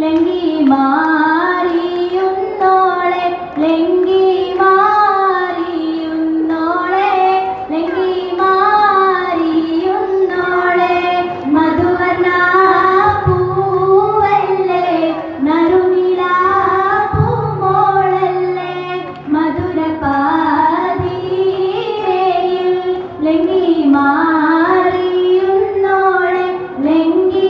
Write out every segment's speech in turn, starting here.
ലങ്കി മാറിയുന്നോളെ ലങ്കി മാറിയുന്നോളെ ലങ്കി മാറിയുന്നോളെ മധുവർണ പൂവല്ലേ നറുനില പൂമോളല്ലേ മധുരപാതിയിൽ ലങ്കി മാറിയുന്നോളെ ലങ്കി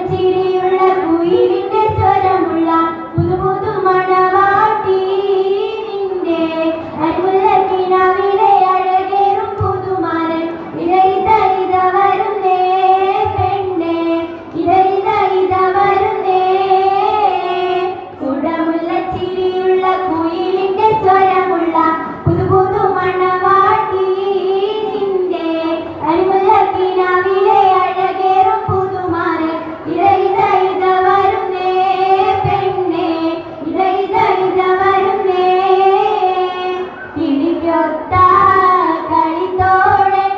ചിരിയുള്ള കുയിലിന്റെ സ്വരമുള്ള പുതുപുതു മണവാട്ടി നിന്റെ അരുമുല്ലക്കിനാവിലെ അഴകേറും പുതുമാരൻ ഇത വരുന്നേ പെണ്ണേ ഇത വരുന്നേ കുടമുള്ള ചിരിയുള്ള കുയിലിന്റെ സ്വരമുള്ള പുതുപുതു മണവാട്ടി നിന്റെ അരുമുല്ലക്കിനാവിലെ അഴകേറും പുതുമാരൻ ഇത വരുന്നേ പെണ്ണേ ഇത വരുന്നേ കിളിക്കൊത്ത കളിത്തോഴൻ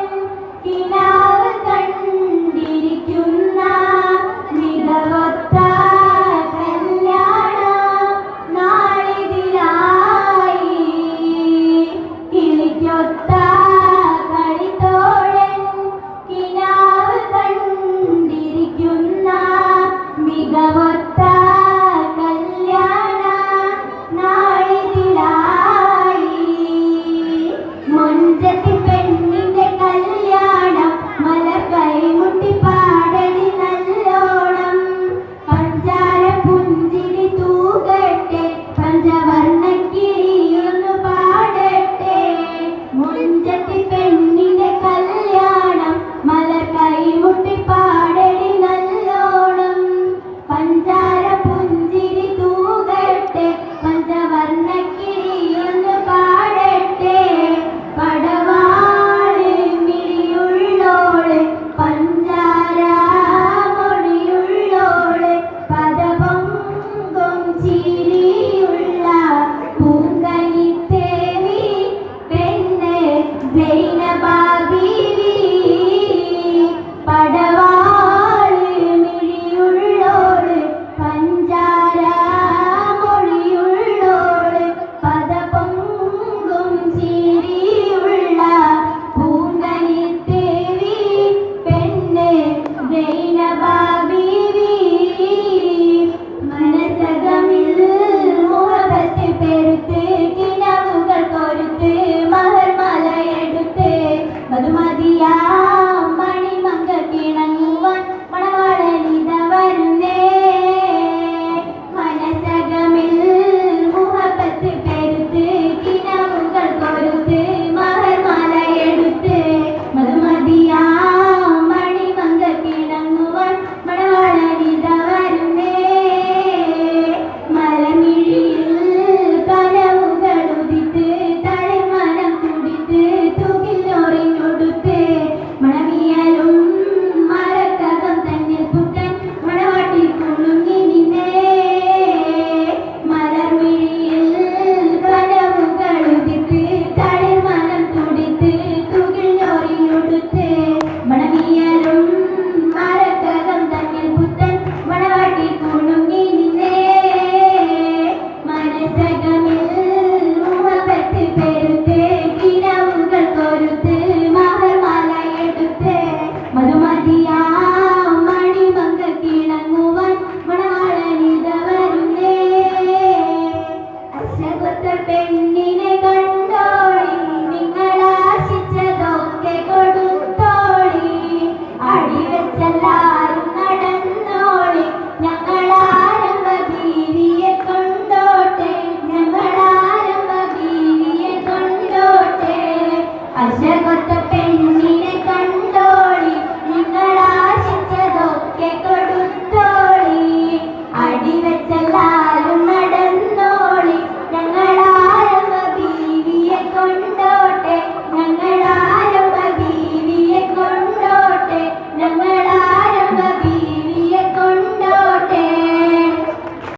കിനാവ് കണ്ടിരിക്കുന്ന മികവൊത്ത കല്യാണ നാളിതിലായി കിളിക്കൊത്ത കളിത്തോഴൻ കിനാവ് കണ്ടിരിക്കുന്ന മികവൊത്ത കല്യാണ നാളിതിലായി മുഞ്ചത്തി പെണ്ണിന്റെ കല്യാണം മലർ കൈമുട്ടി പാടടി നല്ലോണം പഞ്ചാര പുഞ്ചിരി തൂകട്ടെ പഞ്ചവർണ്ണക്കിളിയൊന്നു പാടട്ടെ മുഞ്ചത്തി പെണ്ണിന്റെ കല്യാണം മലർ കൈമുട്ടി പാടടി നല്ലോണം പഞ്ചാര പുഞ്ചിരി തൂകട്ടെ പഞ്ചവർണ്ണക്കിളിയൊന്നു പാടട്ടെ പടവാള് മിഴിയുള്ളോള് പഞ്ചാര മൊഴിയുള്ളോള് പദപൊങ്കും ചിരിയുള്ള പൂങ്കനിത്തേവി പെണ്ണ് സൈനബാ ബീവി പടവാള് മിഴിയുള്ളോള് പഞ്ചാര മൊഴിയുള്ളോള് പദപൊങ്കും ചിരിയുള്ള പൂങ്കനിത്തേവി പെണ്ണ് സൈനബാ ബീവി മനസകമിൽ മുഹബത്ത് പെരുത്ത് കിനാവുകൾ കൊരുത്ത് മഹർമലയെടുത്ത് മധുമതിയാ മണിമങ്ക കിണങ്ങുവാൻ മണവാളനിത വരുന്നേ മനസകമിൽ മുഹബത്ത് പെരുത്ത് കിനാവുകൾ കൊരുത്ത് മഹർമലയെടുത്ത് മധുമതിയാ മണിമങ്ക കിണങ്ങുവാൻ മണവാളനിത വരുന്നേ മലമിഴിയിൽ കനവുകൾ ഉദിത്ത് തളിമനം തുടിത്ത് തുകിലോറിനൊടുത്ത് മണമിയലും മരക്കകം തന്നിൽ പുത്തൻ മണവാട്ടി കുണുങ്ങി നിന്നേ മലർമിഴിയിൽ കനവുകൾ ഉദിത്ത് തളിമനം തുടിത്ത് തുകിലോറിനൊടുത്ത് മണമിയലും മരക്കകം തന്നിൽ പുത്തൻ മണവാട്ടി കുണുങ്ങി നിന്നേ മനസകമിൽ മുഹബത്ത് പെരുത്ത് കിനാവുകൾ കൊരുത്ത് മഹർമലയെടുത്ത് മധുമതിയാ മണിമങ്ക കിണങ്ങുവാൻ മണവാളനിത വരുന്നേ അശ്വകൊത്ത പെണ്ണിനെ